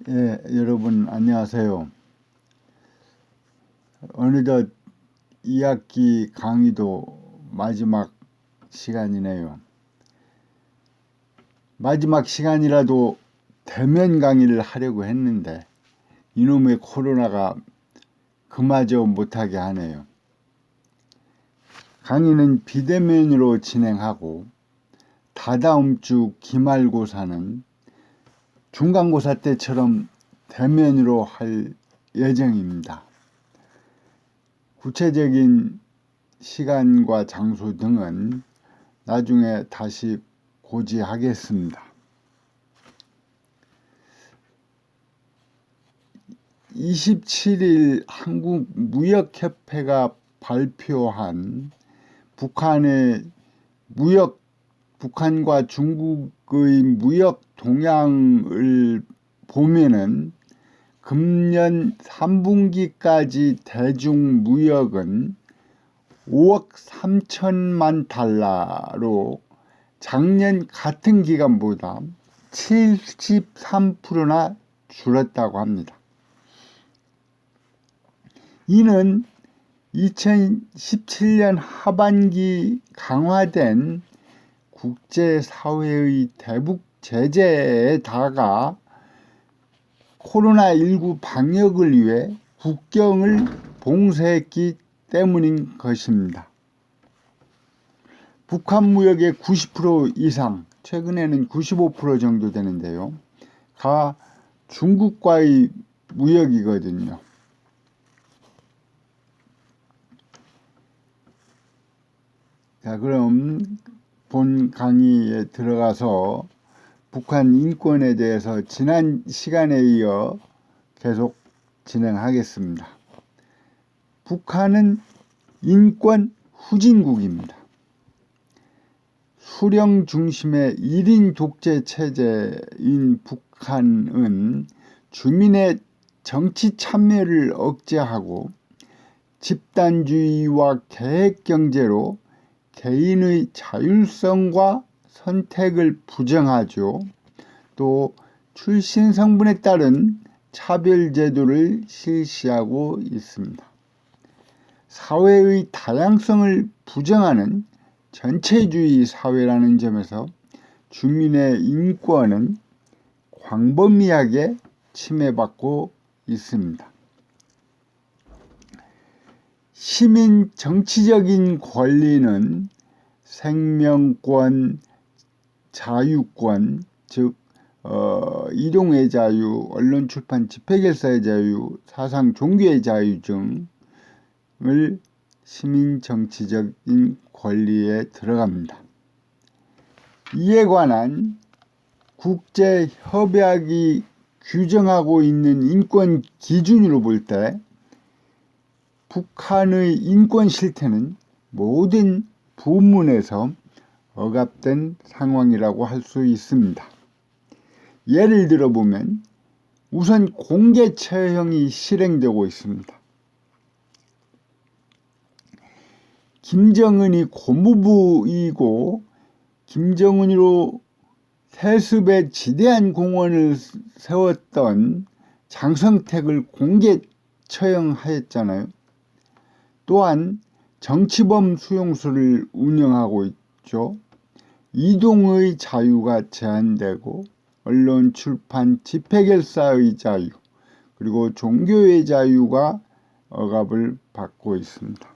예, 여러분 안녕하세요. 어느덧 2학기 강의도 마지막 시간이네요. 마지막 시간이라도 대면 강의를 하려고 했는데 이놈의 코로나가 그마저 못하게 하네요. 강의는 비대면으로 진행하고 다다음 주 기말고사는 중간고사 때처럼 대면으로 할 예정입니다. 구체적인 시간과 장소 등은 나중에 다시 고지하겠습니다. 27일 한국무역협회가 발표한 북한과 중국의 무역 동향을 보면은 금년 3분기까지 대중무역은 5억 3천만 달러로 작년 같은 기간보다 73%나 줄었다고 합니다. 이는 2017년 하반기 강화된 국제사회의 대북 제재에다가 코로나19 방역을 위해 국경을 봉쇄했기 때문인 것입니다. 북한 무역의 90% 이상, 최근에는 95% 정도 되는데요. 가 중국과의 무역이거든요. 자, 그럼 본 강의에 들어가서 북한 인권에 대해서 지난 시간에 이어 계속 진행하겠습니다. 북한은 인권 후진국입니다. 수령 중심의 1인 독재 체제인 북한은 주민의 정치 참여를 억제하고 집단주의와 계획경제로 개인의 자율성과 선택을 부정하죠. 또 출신 성분에 따른 차별제도를 실시하고 있습니다. 사회의 다양성을 부정하는 전체주의 사회라는 점에서 주민의 인권은 광범위하게 침해받고 있습니다. 시민 정치적인 권리는 생명권, 자유권, 즉 이동의 자유, 언론 출판 집회결사의 자유, 사상 종교의 자유 등을 시민 정치적인 권리에 들어갑니다. 이에 관한 국제협약이 규정하고 있는 인권 기준으로 볼 때 북한의 인권 실태는 모든 부문에서 억압된 상황이라고 할 수 있습니다. 예를 들어 보면 우선 공개 처형이 실행되고 있습니다. 김정은이 고무부이고 김정은으로 세습에 지대한 공헌을 세웠던 장성택을 공개 처형하였잖아요. 또한 정치범 수용소를 운영하고 있죠. 이동의 자유가 제한되고 언론, 출판, 집회결사의 자유, 그리고 종교의 자유가 억압을 받고 있습니다.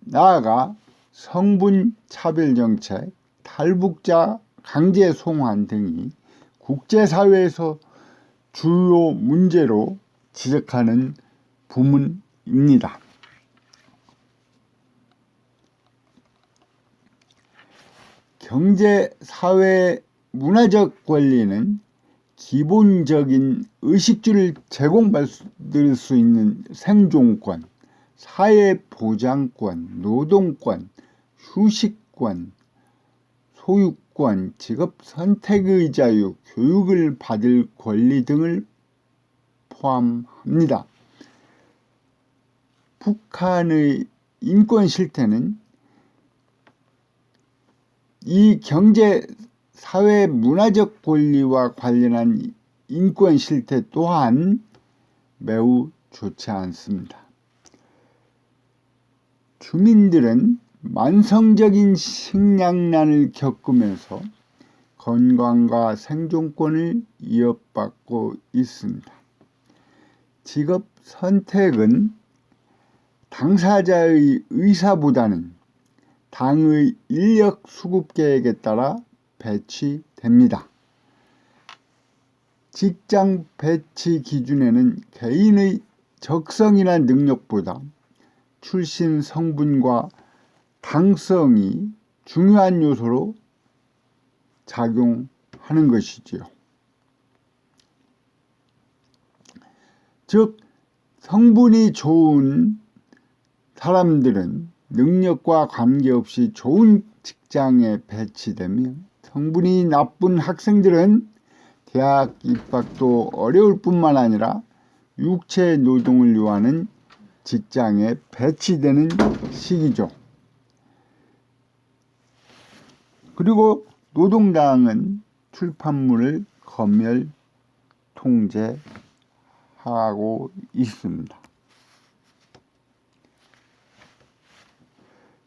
나아가 성분 차별정책, 탈북자 강제 송환 등이 국제사회에서 주요 문제로 지적하는 부문입니다. 경제, 사회, 문화적 권리는 기본적인 의식주를 제공받을 수 있는 생존권, 사회보장권, 노동권, 휴식권, 소유권, 직업 선택의 자유, 교육을 받을 권리 등을 포함합니다. 북한의 인권 실태는 이 경제, 사회 문화적 권리와 관련한 인권 실태 또한 매우 좋지 않습니다. 주민들은 만성적인 식량난을 겪으면서 건강과 생존권을 위협받고 있습니다. 직업 선택은 당사자의 의사보다는 당의 인력 수급 계획에 따라 배치됩니다. 직장 배치 기준에는 개인의 적성이나 능력보다 출신 성분과 당성이 중요한 요소로 작용하는 것이지요. 즉, 성분이 좋은 사람들은 능력과 관계없이 좋은 직장에 배치되며 성분이 나쁜 학생들은 대학 입학도 어려울 뿐만 아니라 육체 노동을 요하는 직장에 배치되는 시기죠. 그리고 노동당은 출판물을 검열, 통제하고 있습니다.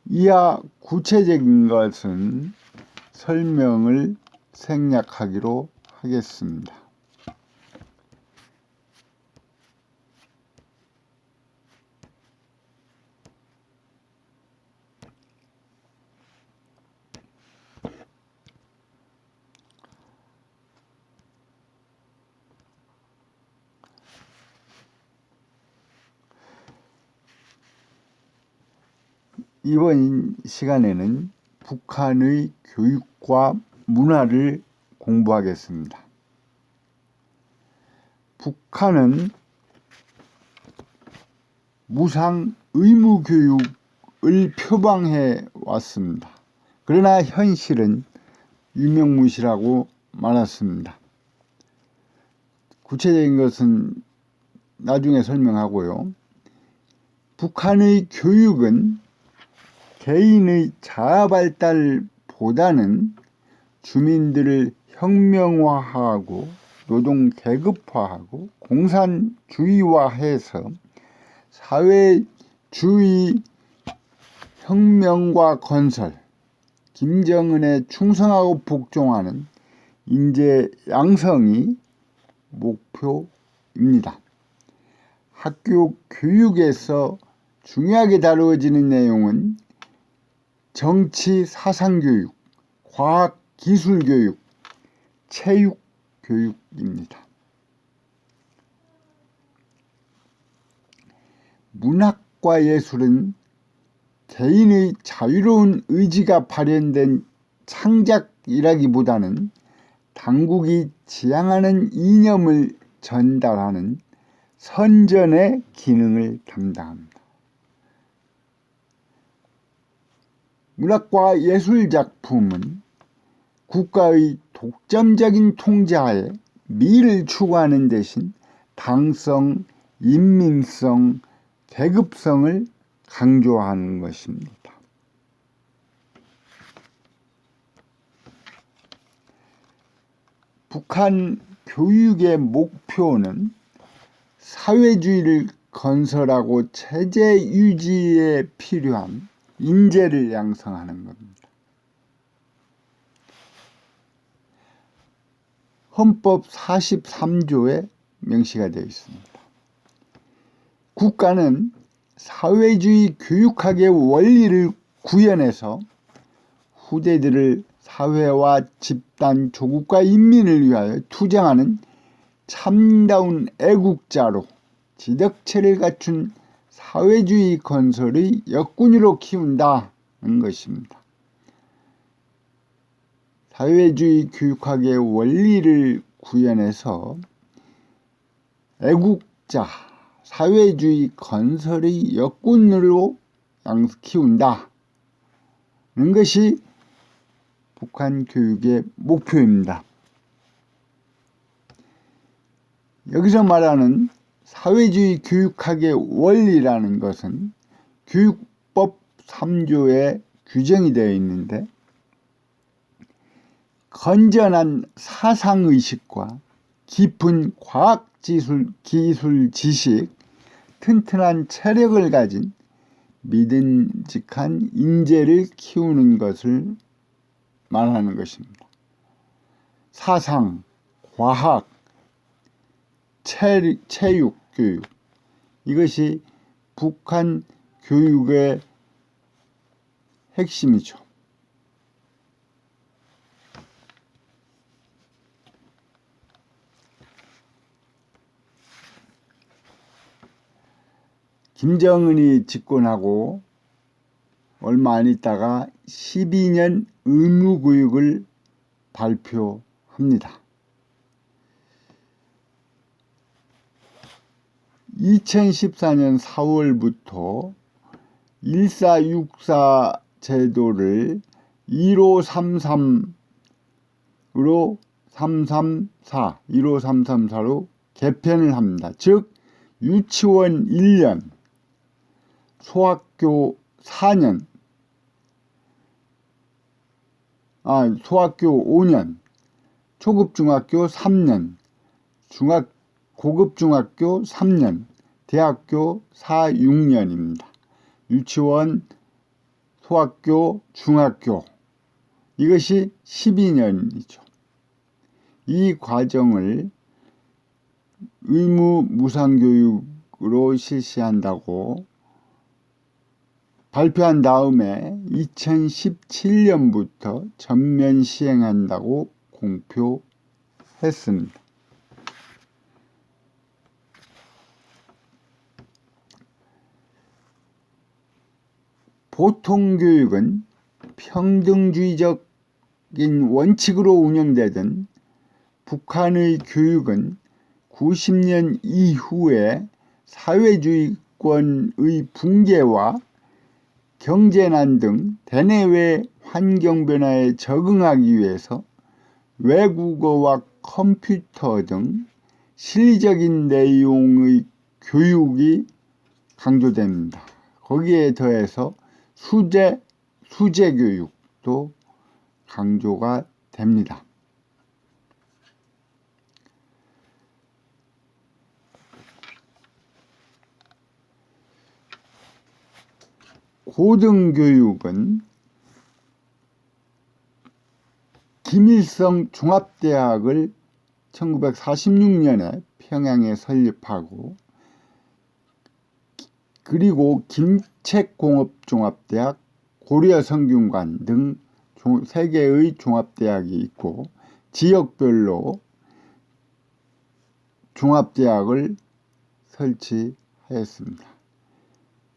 이하 구체적인 것은 설명을 생략하기로 하겠습니다. 이번 시간에는 북한의 교육과 문화를 공부하겠습니다. 북한은 무상 의무 교육을 표방해 왔습니다. 그러나 현실은 유명무실하고 많았습니다. 구체적인 것은 나중에 설명하고요. 북한의 교육은 개인의 자아발달보다는 주민들을 혁명화하고 노동 계급화하고 공산주의화해서 사회주의 혁명과 건설, 김정은에 충성하고 복종하는 인재 양성이 목표입니다. 학교 교육에서 중요하게 다루어지는 내용은 정치 사상교육, 과학 기술교육, 체육교육입니다. 문학과 예술은 개인의 자유로운 의지가 발현된 창작이라기보다는 당국이 지향하는 이념을 전달하는 선전의 기능을 담당합니다. 문학과 예술작품은 국가의 독점적인 통제하에 미를 추구하는 대신 당성, 인민성, 계급성을 강조하는 것입니다. 북한 교육의 목표는 사회주의를 건설하고 체제 유지에 필요한 인재를 양성하는 겁니다. 헌법 43조에 명시가 되어 있습니다. 국가는 사회주의 교육학의 원리를 구현해서 후대들을 사회와 집단, 조국과 인민을 위하여 투쟁하는 참다운 애국자로 지덕체를 갖춘 사회주의 건설의 역군으로 키운다는 것입니다. 사회주의 교육학의 원리를 구현해서 애국자, 사회주의 건설의 역군으로 키운다는 것이 북한 교육의 목표입니다. 여기서 말하는 사회주의 교육학의 원리라는 것은 교육법 3조에 규정이 되어 있는데 건전한 사상의식과 깊은 과학기술 지식, 튼튼한 체력을 가진 믿음직한 인재를 키우는 것을 말하는 것입니다. 사상, 과학, 체육 교육, 이것이 북한 교육의 핵심이죠. 김정은이 집권하고 얼마 안 있다가 12년 의무교육을 발표합니다. 2014년 4월부터 1464 제도를 1533으로 1534로 개편을 합니다. 즉 유치원 1년, 소학교 4년, 소학교 5년, 초급중학교 3년, 고급중학교 3년, 대학교 4, 6년입니다. 유치원, 소학교, 중학교, 이것이 12년이죠. 이 과정을 의무 무상교육으로 실시한다고 발표한 다음에 2017년부터 전면 시행한다고 공표했습니다. 보통교육은 평등주의적인 원칙으로 운영되던 북한의 교육은 90년 이후에 사회주의권의 붕괴와 경제난 등 대내외 환경 변화에 적응하기 위해서 외국어와 컴퓨터 등 실리적인 내용의 교육이 강조됩니다. 거기에 더해서 수제 교육도 강조가 됩니다. 고등교육은 김일성 종합대학을 1946년에 평양에 설립하고, 그리고 김책공업종합대학, 고려성균관 등 3개의 종합대학이 있고 지역별로 종합대학을 설치하였습니다.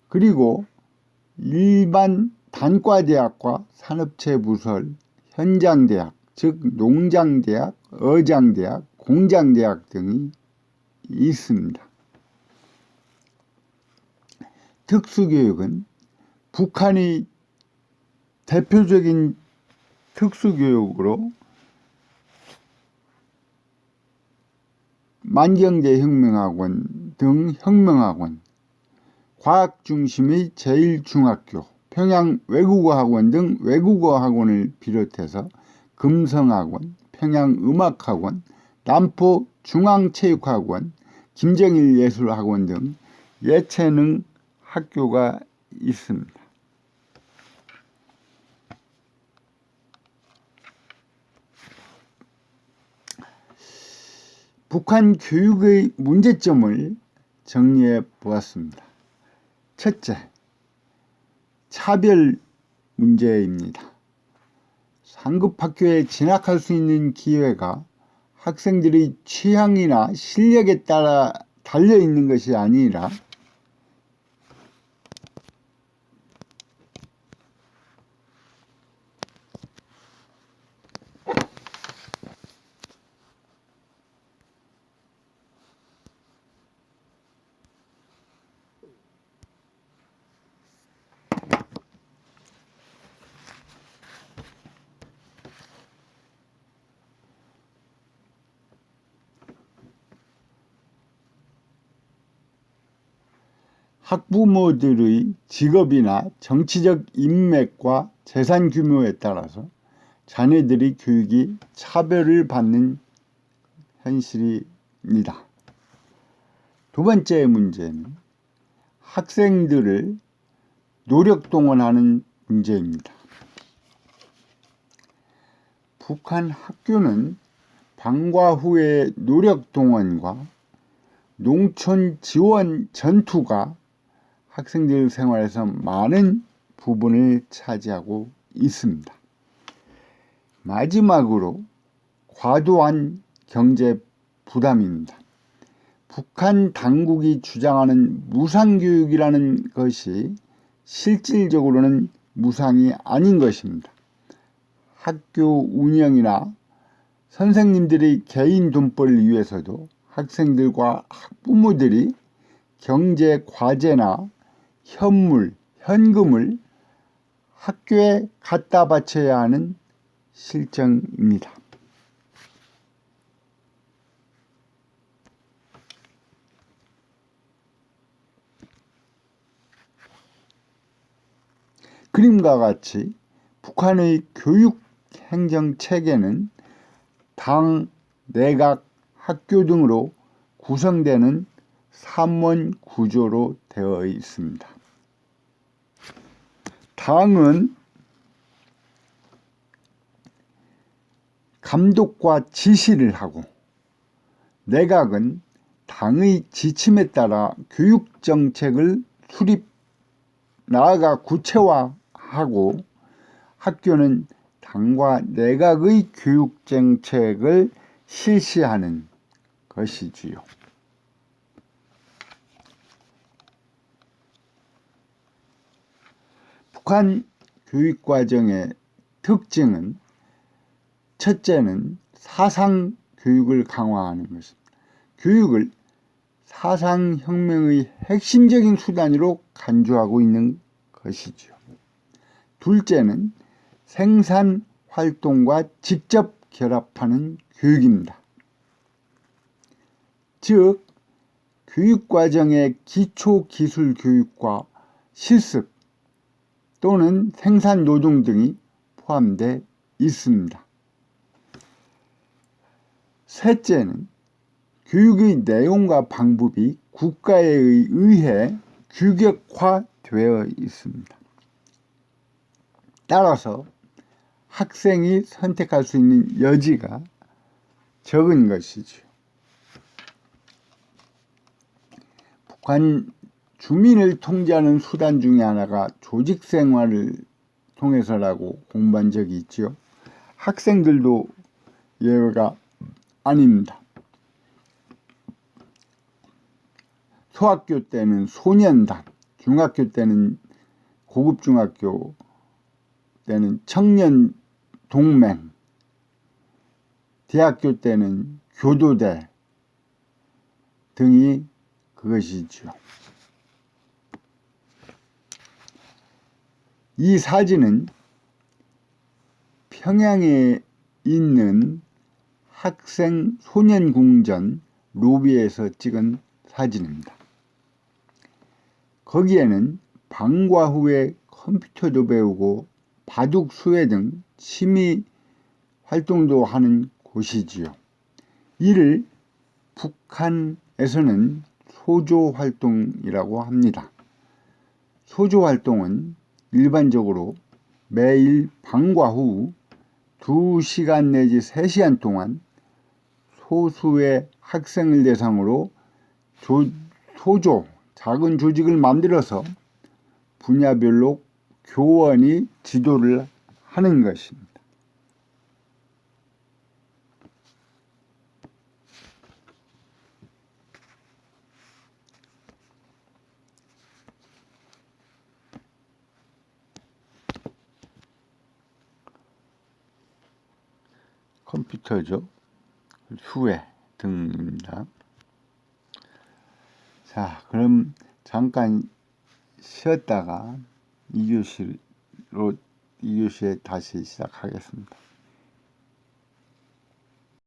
그리고 일반 단과대학과 산업체부설, 현장대학, 즉 농장대학, 어장대학, 공장대학 등이 있습니다. 특수교육은 북한의 대표적인 특수교육으로 만경대 혁명학원 등 혁명학원, 과학중심의 제1중학교, 평양 외국어학원 등 외국어학원을 비롯해서 금성학원, 평양음악학원, 남포 중앙체육학원, 김정일 예술학원 등 예체능 학교가 있습니다. 북한 교육의 문제점을 정리해 보았습니다. 첫째, 차별 문제입니다. 상급 학교에 진학할 수 있는 기회가 학생들의 취향이나 실력에 따라 달려 있는 것이 아니라 학부모들의 직업이나 정치적 인맥과 재산 규모에 따라서 자녀들이 교육이 차별을 받는 현실입니다. 두 번째 문제는 학생들을 노력 동원하는 문제입니다. 북한 학교는 방과 후의 노력 동원과 농촌 지원 전투가 학생들 생활에서 많은 부분을 차지하고 있습니다. 마지막으로 과도한 경제 부담입니다. 북한 당국이 주장하는 무상교육이라는 것이 실질적으로는 무상이 아닌 것입니다. 학교 운영이나 선생님들의 개인 돈벌이를 위해서도 학생들과 학부모들이 경제 과제나 현물, 현금을 학교에 갖다 바쳐야 하는 실정입니다. 그림과 같이 북한의 교육 행정 체계는 당, 내각, 학교 등으로 구성되는 삼원 구조로 되어 있습니다. 당은 감독과 지시를 하고 내각은 당의 지침에 따라 교육정책을 수립, 나아가 구체화하고 학교는 당과 내각의 교육정책을 실시하는 것이지요. 북한 교육과정의 특징은 첫째는 사상교육을 강화하는 것입니다. 교육을 사상혁명의 핵심적인 수단으로 간주하고 있는 것이지요. 둘째는 생산활동과 직접 결합하는 교육입니다. 즉, 교육과정의 기초기술교육과 실습 또는 생산노동 등이 포함되어 있습니다. 셋째는 교육의 내용과 방법이 국가에 의해 규격화되어 있습니다. 따라서 학생이 선택할 수 있는 여지가 적은 것이죠. 북한 주민을 통제하는 수단 중에 하나가 조직생활을 통해서라고 공부한 적이 있죠. 학생들도 예외가 아닙니다. 소학교 때는 소년단, 중학교 때는 고급중학교 때는 청년동맹, 대학교 때는 교도대 등이 그것이죠. 이 사진은 평양에 있는 학생 소년궁전 로비에서 찍은 사진입니다. 거기에는 방과 후에 컴퓨터도 배우고 바둑, 수혜 등 취미 활동도 하는 곳이지요. 이를 북한에서는 소조활동이라고 합니다. 소조활동은 일반적으로 매일 방과 후 2시간 내지 3시간 동안 소수의 학생을 대상으로 소조, 작은 조직을 만들어서 분야별로 교원이 지도를 하는 것입니다. 컴퓨터죠. 수혜 등입니다. 자, 그럼 잠깐 쉬었다가 2교시에 다시 시작하겠습니다.